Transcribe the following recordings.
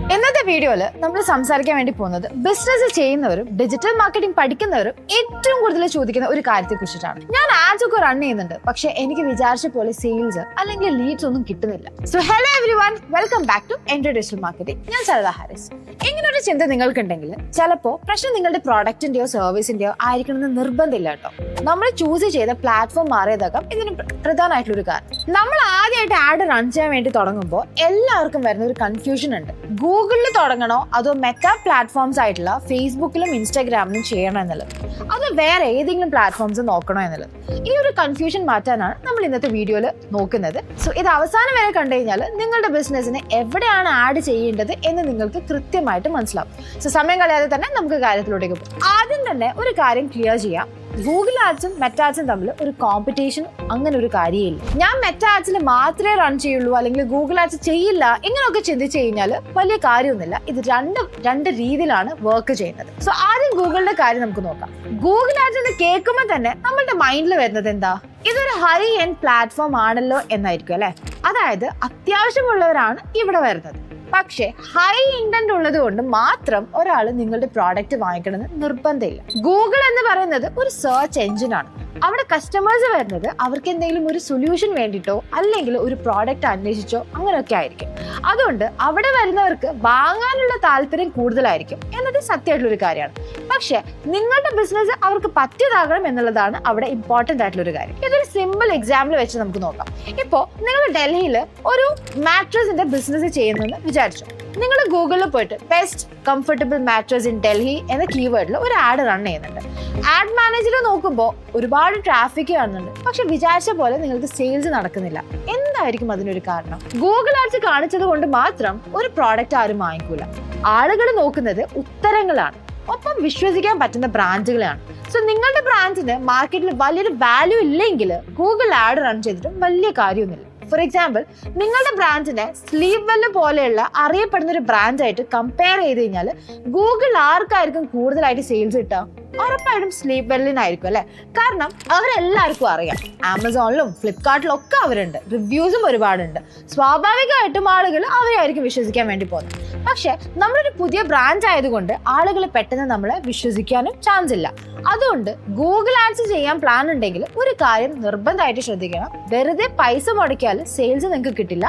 ഇന്നത്തെ വീഡിയോയിൽ നമ്മൾ സംസാരിക്കാൻ വേണ്ടി പോകുന്നത് ബിസിനസ് ചെയ്യുന്നവരും ഡിജിറ്റൽ മാർക്കറ്റിംഗ് പഠിക്കുന്നവരും ഏറ്റവും കൂടുതൽ ചോദിക്കുന്ന ഒരു കാര്യത്തെ കുറിച്ചിട്ടാണ്. ഞാൻ ആഡ്സ് ഒക്കെ റൺ ചെയ്യുന്നുണ്ട്, പക്ഷെ എനിക്ക് വിചാരിച്ച പോലെ സെയിൽസ് അല്ലെങ്കിൽ ലീഡ്സ് ഒന്നും കിട്ടുന്നില്ല. So hello everyone, welcome back to entry digital marketing. ഞാൻ സരിത ഹാരിസ്. ഇങ്ങനെ ഒരു ചിന്ത നിങ്ങൾക്കുണ്ടെങ്കിൽ ചിലപ്പോൾ പ്രശ്നം നിങ്ങളുടെ പ്രോഡക്റ്റിന്റെയോ സർവീസിന്റെയോ ആയിരിക്കണമെന്ന് നിർബന്ധമില്ല കേട്ടോ. നമ്മൾ ചൂസ് ചെയ്ത പ്ലാറ്റ്ഫോം മാറിയതാകാം ഇതിന് പ്രധാനമായിട്ടുള്ള ഒരു കാരണം. നമ്മൾ ആദ്യമായിട്ട് ആഡ് റൺ ചെയ്യാൻ വേണ്ടി തുടങ്ങുമ്പോൾ എല്ലാവർക്കും വരുന്ന ഒരു കൺഫ്യൂഷൻ ഉണ്ട്. ഗൂഗിളിൽ തുടങ്ങണോ അതോ മെറ്റാ പ്ലാറ്റ്ഫോംസ് ആയിട്ടുള്ള ഫേസ്ബുക്കിലും ഇൻസ്റ്റാഗ്രാമിലും ചെയ്യണോ എന്നുള്ളത്, അത് വേറെ ഏതെങ്കിലും പ്ലാറ്റ്ഫോംസ് നോക്കണോ എന്നുള്ളത്. ഈ ഒരു കൺഫ്യൂഷൻ മാറ്റാനാണ് നമ്മൾ ഇന്നത്തെ വീഡിയോയിൽ നോക്കുന്നത്. സോ ഇത് അവസാനം വരെ കണ്ടു കഴിഞ്ഞാൽ നിങ്ങളുടെ ബിസിനസ്സിന് എവിടെയാണ് ആഡ് ചെയ്യേണ്ടത് എന്ന് നിങ്ങൾക്ക് കൃത്യമായിട്ട് മനസ്സിലാവും. സോ സമയം കളയാതെ തന്നെ നമുക്ക് കാര്യത്തിലോട്ടേക്ക് പോകും. ആദ്യം തന്നെ ഒരു കാര്യം ക്ലിയർ ചെയ്യാം. ഗൂഗിൾ ആഡ്സും മെറ്റാ ആഡ്സും തമ്മിൽ ഒരു കോമ്പറ്റീഷൻ അങ്ങനെ ഒരു കാര്യമില്ല. ഞാൻ മെറ്റാ ആഡ്സിൽ മാത്രമേ റൺ ചെയ്യുള്ളൂ അല്ലെങ്കിൽ ഗൂഗിൾ ആഡ്സ് ചെയ്യില്ല ഇങ്ങനെയൊക്കെ ചിന്തിച്ചു കഴിഞ്ഞാൽ വലിയ കാര്യമൊന്നുമില്ല. ഇത് രണ്ട് രീതിയിലാണ് വർക്ക് ചെയ്യുന്നത്. സോ ആദ്യം ഗൂഗിളിന്റെ കാര്യം നമുക്ക് നോക്കാം. ഗൂഗിൾ ആഡ്സ് എന്ന് കേൾക്കുമ്പോൾ തന്നെ നമ്മളുടെ മൈൻഡിൽ വരുന്നത് എന്താ? ഇതൊരു ഹൈ എൻഡ് പ്ലാറ്റ്ഫോം ആണല്ലോ എന്നായിരിക്കും അല്ലെ. അതായത് അത്യാവശ്യമുള്ളവരാണ് ഇവിടെ വരുന്നത്. പക്ഷെ ഹൈ ഇൻറ്റന്റ് ഉള്ളത് കൊണ്ട് മാത്രം ഒരാൾ നിങ്ങളുടെ പ്രോഡക്റ്റ് വാങ്ങിക്കണമെന്ന് നിർബന്ധമില്ല. ഗൂഗിൾ എന്ന് പറയുന്നത് ഒരു സെർച്ച് എഞ്ചിനാണ്. അവിടെ കസ്റ്റമേഴ്സ് വരുന്നത് അവർക്ക് എന്തെങ്കിലും ഒരു സൊല്യൂഷൻ വേണ്ടിയിട്ടോ അല്ലെങ്കിൽ ഒരു പ്രോഡക്റ്റ് അന്വേഷിച്ചോ അങ്ങനെയൊക്കെ ആയിരിക്കും. അതുകൊണ്ട് അവിടെ വരുന്നവർക്ക് വാങ്ങാനുള്ള താല്പര്യം കൂടുതലായിരിക്കും എന്നത് സത്യമായിട്ടുള്ളൊരു കാര്യമാണ്. പക്ഷെ നിങ്ങളുടെ ബിസിനസ് അവർക്ക് പറ്റിയതാകണം എന്നുള്ളതാണ് അവിടെ ഇമ്പോർട്ടൻ്റ് ആയിട്ടുള്ള ഒരു കാര്യം. ഇതൊരു സിമ്പിൾ എക്സാമ്പിൾ വെച്ച് നമുക്ക് നോക്കാം. ഇപ്പോൾ നിങ്ങൾ ഡൽഹിയിൽ ഒരു മാട്രസിന്റെ ബിസിനസ് ചെയ്യുന്നെന്ന് വിചാരിച്ചു. നിങ്ങൾ ഗൂഗിളിൽ പോയിട്ട് best comfortable mattress in Delhi എന്ന കീവേഡിൽ ഒരു ആഡ് റൺ ചെയ്യുന്നുണ്ട്. ആഡ് മാനേജർ നോക്കുമ്പോൾ ഒരുപാട് ട്രാഫിക് കാണുന്നുണ്ട്, പക്ഷെ വിചാരിച്ച പോലെ നിങ്ങൾക്ക് സെയിൽസ് നടക്കുന്നില്ല. എന്തായിരിക്കും അതിനൊരു കാരണം? ഗൂഗിൾ ആഡ്സ് കാണിച്ചത് കൊണ്ട് മാത്രം ഒരു പ്രോഡക്റ്റ് ആരും വാങ്ങിക്കൂല. ആളുകൾ നോക്കുന്നത് ഉത്തരങ്ങളാണ്, ഒപ്പം വിശ്വസിക്കാൻ പറ്റുന്ന ബ്രാൻഡുകളെയാണ്. സോ നിങ്ങളുടെ ബ്രാൻഡിന് മാർക്കറ്റിൽ വലിയൊരു വാല്യൂ ഇല്ലെങ്കിൽ ഗൂഗിൾ ആഡ് റൺ ചെയ്തിട്ടും വലിയ കാര്യമൊന്നുമില്ല. ഫോർ എക്സാമ്പിൾ, നിങ്ങളുടെ ബ്രാൻഡിനെ സ്ലീവ് വെല്ല് പോലെയുള്ള അറിയപ്പെടുന്ന ഒരു ബ്രാൻഡായിട്ട് കമ്പയർ ചെയ്ത് കഴിഞ്ഞാൽ ഗൂഗിൾ ആർക്കായിരിക്കും കൂടുതലായിട്ട് സെയിൽസ് കിട്ടുക? ഉറപ്പായിട്ടും സ്ലീവ് വെല്ലിനായിരിക്കും അല്ലെ. കാരണം അവരെല്ലാവർക്കും അറിയാം, ആമസോണിലും ഫ്ലിപ്കാർട്ടിലും ഒക്കെ അവരുണ്ട്, റിവ്യൂസും ഒരുപാടുണ്ട്. സ്വാഭാവികമായിട്ടും ആളുകൾ അവരെയായിരിക്കും വിശ്വസിക്കാൻ വേണ്ടി പോകുന്നത്. പക്ഷെ നമ്മളൊരു പുതിയ ബ്രാൻഡ് ആയതുകൊണ്ട് ആളുകൾ പെട്ടെന്ന് നമ്മളെ വിശ്വസിക്കാനും ചാൻസ് ഇല്ല. അതുകൊണ്ട് ഗൂഗിൾ ആഡ്സ് ചെയ്യാൻ പ്ലാൻ ഉണ്ടെങ്കിൽ ഒരു കാര്യം നിർബന്ധമായിട്ട് ശ്രദ്ധിക്കണം. വെറുതെ പൈസ മുടക്കിയാൽ സെയിൽസ് നിങ്ങൾക്ക് കിട്ടില്ല.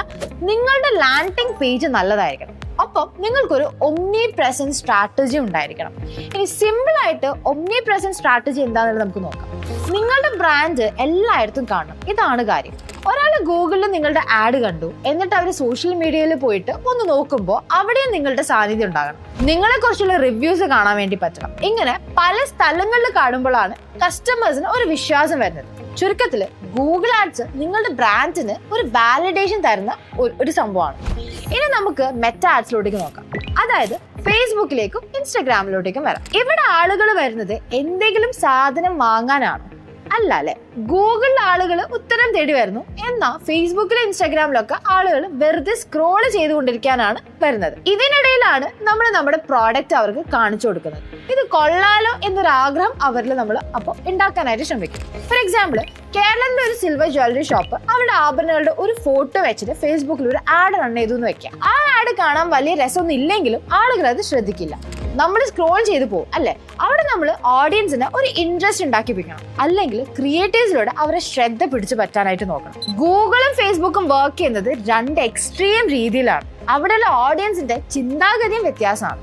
നിങ്ങളുടെ ലാൻഡിംഗ് പേജ് നല്ലതായിരിക്കണം. ഒപ്പം നിങ്ങൾക്കൊരു ഒമ്നി പ്രസന്റ് സ്ട്രാറ്റജി ഉണ്ടായിരിക്കണം. ഇനി സിമ്പിൾ ആയിട്ട് ഒമ്നി പ്രസന്റ് സ്ട്രാറ്റജി എന്താണെന്ന് നമുക്ക് നോക്കാം. നിങ്ങളുടെ ബ്രാൻഡ് എല്ലായിടത്തും കാണണം, ഇതാണ് കാര്യം. ഒരാൾ ഗൂഗിളിൽ നിങ്ങളുടെ ആഡ് കണ്ടു, എന്നിട്ട് അവർ സോഷ്യൽ മീഡിയയിൽ പോയിട്ട് ഒന്ന് നോക്കുമ്പോൾ അവിടെയും നിങ്ങളുടെ സാന്നിധ്യം ഉണ്ടാകണം. നിങ്ങളെ കുറിച്ചുള്ള റിവ്യൂസ് കാണാൻ വേണ്ടി പറ്റണം. ഇങ്ങനെ പല സ്ഥലങ്ങളിൽ കാണുമ്പോഴാണ് കസ്റ്റമേഴ്സിന് ഒരു വിശ്വാസം വരുന്നത്. ചുരുക്കത്തില് ഗൂഗിൾ ആഡ്സ് നിങ്ങളുടെ ബ്രാൻഡിന് ഒരു വാലിഡേഷൻ തരുന്ന ഒരു സംഭവമാണ്. ഇനി നമുക്ക് മെറ്റാ ആഡ്സിലോട്ടേക്ക് നോക്കാം. അതായത് ഫേസ്ബുക്കിലേക്കും ഇൻസ്റ്റാഗ്രാമിലോട്ടേക്കും വരാം. ഇവിടെ ആളുകൾ വരുന്നത് എന്തെങ്കിലും സാധനം വാങ്ങാനാണോ? അല്ല അല്ലെ. ഗൂഗിളിൽ ആളുകൾ ഉത്തരം തേടി വരുന്നു, എന്നാൽ ഫേസ്ബുക്കിലും ഇൻസ്റ്റാഗ്രാമിലൊക്കെ ആളുകൾ വെറുതെ സ്ക്രോൾ ചെയ്തുകൊണ്ടിരിക്കാനാണ് വരുന്നത്. ഇതിനിടയിലാണ് നമ്മൾ നമ്മുടെ പ്രോഡക്റ്റ് അവർക്ക് കാണിച്ചു കൊടുക്കുന്നത്. ഇത് കൊള്ളാലോ എന്നൊരു ആഗ്രഹം അവരിൽ നമ്മൾ അപ്പോൾ ഉണ്ടാക്കാനായിട്ട് ശ്രമിക്കും. ഫോർ എക്സാമ്പിൾ, കേരളത്തിലെ ഒരു സിൽവർ ജ്വല്ലറി ഷോപ്പ് അവരുടെ ആഭരണങ്ങളുടെ ഒരു ഫോട്ടോ വെച്ചിട്ട് ഫേസ്ബുക്കിൽ ഒരു ആഡ് റൺ ചെയ്തു എന്ന് വെക്കാം. ആ ആഡ് കാണാൻ വലിയ രസമൊന്നും ഇല്ലെങ്കിലും ആളുകൾ അത് ശ്രദ്ധിക്കില്ല, നമ്മൾ സ്ക്രോൾ ചെയ്ത് പോകും അല്ലെ. അവിടെ നമ്മൾ ഓഡിയൻസിന് ഒരു ഇൻട്രസ്റ്റ് ഉണ്ടാക്കിപ്പിക്കണം, അല്ലെങ്കിൽ ക്രിയേറ്റേഴ്സിലൂടെ അവരെ ശ്രദ്ധ പിടിച്ചു പറ്റാനായിട്ട് നോക്കണം. ഗൂഗിളും ഫേസ്ബുക്കും വർക്ക് ചെയ്യുന്നത് രണ്ട് എക്സ്ട്രീം രീതിയിലാണ്. അവിടെയുള്ള ഓഡിയൻസിന്റെ ചിന്താഗതിയും വ്യത്യാസമാണ്.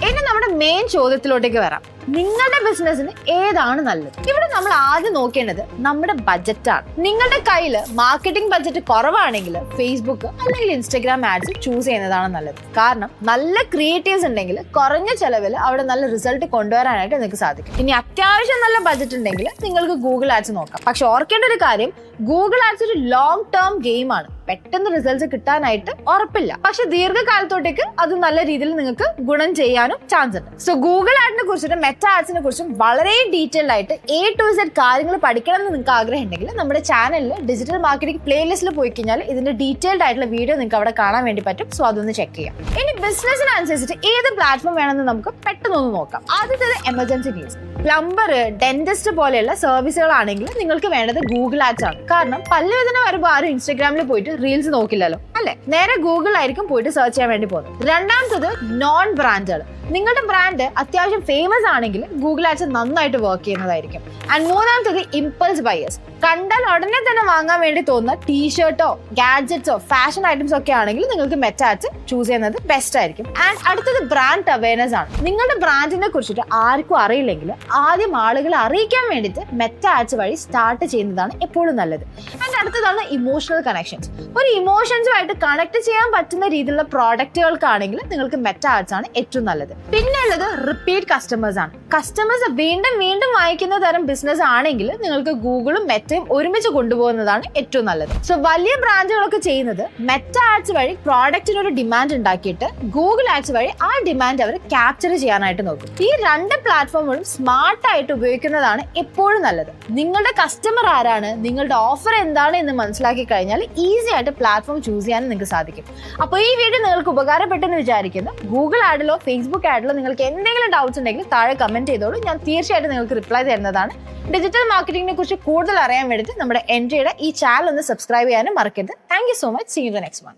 ഇനി നമ്മുടെ മെയിൻ ചോദ്യത്തിലോട്ടേക്ക് വരാം. നിങ്ങളുടെ ബിസിനസ്സിന് ഏതാണ് നല്ലത്? ഇവിടെ നമ്മൾ ആദ്യം നോക്കേണ്ടത് നമ്മുടെ ബഡ്ജറ്റാണ്. നിങ്ങളുടെ കയ്യിൽ മാർക്കറ്റിംഗ് ബഡ്ജറ്റ് കുറവാണെങ്കിൽ ഫേസ്ബുക്ക് അല്ലെങ്കിൽ ഇൻസ്റ്റാഗ്രാം ആഡ്സ് ചൂസ് ചെയ്യുന്നതാണ് നല്ലത്. കാരണം നല്ല ക്രിയേറ്റീവ്സ് ഉണ്ടെങ്കിൽ കുറഞ്ഞ ചെലവിൽ അവിടെ നല്ല റിസൾട്ട് കൊണ്ടുവരാനായിട്ട് നിങ്ങൾക്ക് സാധിക്കും. ഇനി അത്യാവശ്യം നല്ല ബഡ്ജറ്റ് ഉണ്ടെങ്കിൽ നിങ്ങൾക്ക് ഗൂഗിൾ ആഡ്സ് നോക്കാം. പക്ഷെ ഓർക്കേണ്ട ഒരു കാര്യം, ഗൂഗിൾ ആഡ്സ് ഒരു ലോങ് ടേം ഗെയിമാണ്. പെട്ടെന്ന് റിസൾട്ട്സ് കിട്ടാനായിട്ട് ഉറപ്പില്ല, പക്ഷെ ദീർഘകാലത്തോട്ടേക്ക് അത് നല്ല രീതിയിൽ നിങ്ങൾക്ക് ഗുണം ചെയ്യാനും ചാൻസ് ഉണ്ട്. സോ ഗൂഗിൾ ആഡിനെ കുറിച്ചിട്ട് മെറ്റാ ആഡ്സിനെ കുറിച്ചും വളരെ ഡീറ്റെയിൽഡ് ആയിട്ട് A to Z കാര്യങ്ങൾ പഠിക്കണം എന്ന് നിങ്ങൾക്ക് ആഗ്രഹം ഉണ്ടെങ്കിൽ നമ്മുടെ ചാനലിൽ ഡിജിറ്റൽ മാർക്കറ്റിംഗ് പ്ലേലിസ്റ്റിൽ പോയി കഴിഞ്ഞാൽ ഇതിന്റെ ഡീറ്റെയിൽഡ് ആയിട്ടുള്ള വീഡിയോ നിങ്ങൾക്ക് അവിടെ കാണാൻ വേണ്ടി പറ്റും. സോ അതൊന്ന് ചെക്ക് ചെയ്യാം. ഇനി ബിസിനസ്സിനനുസരിച്ചിട്ട് ഏത് പ്ലാറ്റ്ഫോം വേണമെന്ന് നമുക്ക് പെട്ടെന്ന് നോക്കാം. ആദ്യത്തേത് എമർജൻസി ന്യൂസ്. പ്ലംബർ, ഡെന്റിസ്റ്റ് പോലെയുള്ള സർവീസുകളാണെങ്കിൽ നിങ്ങൾക്ക് വേണ്ടത് ഗൂഗിൾ ആഡ്സ് ആണ്. കാരണം പല്ലുവേദന വരുമ്പോൾ ആരും ഇൻസ്റ്റാഗ്രാമിൽ പോയിട്ട് റീൽസ് നോക്കില്ലല്ലോ അല്ലെ, നേരെ ഗൂഗിൾ ആയിരിക്കും പോയിട്ട് സെർച്ച് ചെയ്യാൻ വേണ്ടി പോകുന്നത്. രണ്ടാമത്തത് നോൺ ബ്രാൻഡുകൾ. നിങ്ങളുടെ ബ്രാൻഡ് അത്യാവശ്യം ഫേമസ് ആണെങ്കിൽ ഗൂഗിൾ ആഡ്സ് നന്നായിട്ട് വർക്ക് ചെയ്യുന്നതായിരിക്കും. ആൻഡ് മൂന്നാമത്തത് ഇമ്പൾസ് ബയേഴ്സ്. കണ്ടാൽ ഉടനെ തന്നെ വാങ്ങാൻ വേണ്ടി തോന്നുന്ന ടീഷർട്ടോ ഗാഡ്ജറ്റ്സോ ഫാഷൻ ഐറ്റംസ് ഒക്കെ ആണെങ്കിൽ നിങ്ങൾക്ക് മെറ്റാ ആഡ്സ് ചൂസ് ചെയ്യുന്നത് ബെസ്റ്റ് ആയിരിക്കും. ആൻഡ് അടുത്തത് ബ്രാൻഡ് അവയർനെസ് ആണ്. നിങ്ങളുടെ ബ്രാൻഡിനെ കുറിച്ചിട്ട് ആർക്കും അറിയില്ലെങ്കിൽ ആദ്യം ആളുകളെ അറിയിക്കാൻ വേണ്ടിയിട്ട് മെറ്റാ ആഡ്സ് വഴി സ്റ്റാർട്ട് ചെയ്യുന്നതാണ് എപ്പോഴും നല്ലത്. ആൻഡ് അടുത്തതാണ് ഇമോഷണൽ കണക്ഷൻസ്. ഒരു ഇമോഷൻസുമായിട്ട് കണക്ട് ചെയ്യാൻ പറ്റുന്ന രീതിയിലുള്ള പ്രോഡക്റ്റുകൾക്കാണെങ്കിൽ നിങ്ങൾക്ക് മെറ്റാ ആഡ്സ് ആണ് ഏറ്റവും നല്ലത്. പിന്നെ ഉള്ളത് റിപ്പീറ്റ് കസ്റ്റമേഴ്സ് ആണ്. കസ്റ്റമേഴ്സ് വീണ്ടും വീണ്ടും വാങ്ങിക്കുന്ന തരം ബിസിനസ് ആണെങ്കിൽ നിങ്ങൾക്ക് ഗൂഗിളും മെറ്റയും ഒരുമിച്ച് കൊണ്ടുപോകുന്നതാണ് ഏറ്റവും നല്ലത്. സോ വലിയ ബ്രാൻഡുകളൊക്കെ ചെയ്യുന്നത് മെറ്റാ ആഡ്സ് വഴി പ്രോഡക്റ്റിന് ഒരു ഡിമാൻഡ് ഉണ്ടാക്കിയിട്ട് ഗൂഗിൾ ആഡ്സ് വഴി ആ ഡിമാൻഡ് അവർ ക്യാപ്ചർ ചെയ്യാനായിട്ട് നോക്കും. ഈ രണ്ട് പ്ലാറ്റ്ഫോമുകളും സ്മാർട്ട് ആയിട്ട് ഉപയോഗിക്കുന്നതാണ് എപ്പോഴും നല്ലത്. നിങ്ങളുടെ കസ്റ്റമർ ആരാണ്, നിങ്ങളുടെ ഓഫർ എന്താണ് എന്ന് മനസ്സിലാക്കി കഴിഞ്ഞാൽ ഈസി ആയിട്ട് പ്ലാറ്റ്ഫോം ചൂസ് ചെയ്യാൻ നിങ്ങൾക്ക് സാധിക്കും. അപ്പോൾ ഈ വീഡിയോ നിങ്ങൾക്ക് ഉപകാരപ്പെട്ടെന്ന് വിചാരിക്കുന്നു. ഗൂഗിൾ ആഡിലോ ഫേസ്ബുക്ക് ആഡിലോ നിങ്ങൾക്ക് എന്തെങ്കിലും ഡൗട്ട്സ് ഉണ്ടെങ്കിൽ താഴെ കമന്റ് ചെയ്തോളൂ. ഞാൻ തീർച്ചയായിട്ടും നിങ്ങൾക്ക് റിപ്ലൈ തരുന്നതാണ്. ഡിജിറ്റൽ മാർക്കറ്റിംഗിനെ കുറിച്ച് കൂടുതൽ അറിയാൻ വേണ്ടിയിട്ട് നമ്മുടെ എൻട്രിയുടെ ഈ ചാനൽ ഒന്ന് സബ്സ്ക്രൈബ് ചെയ്യാനും മറക്കരുത്. Thank you so much. See you the next one.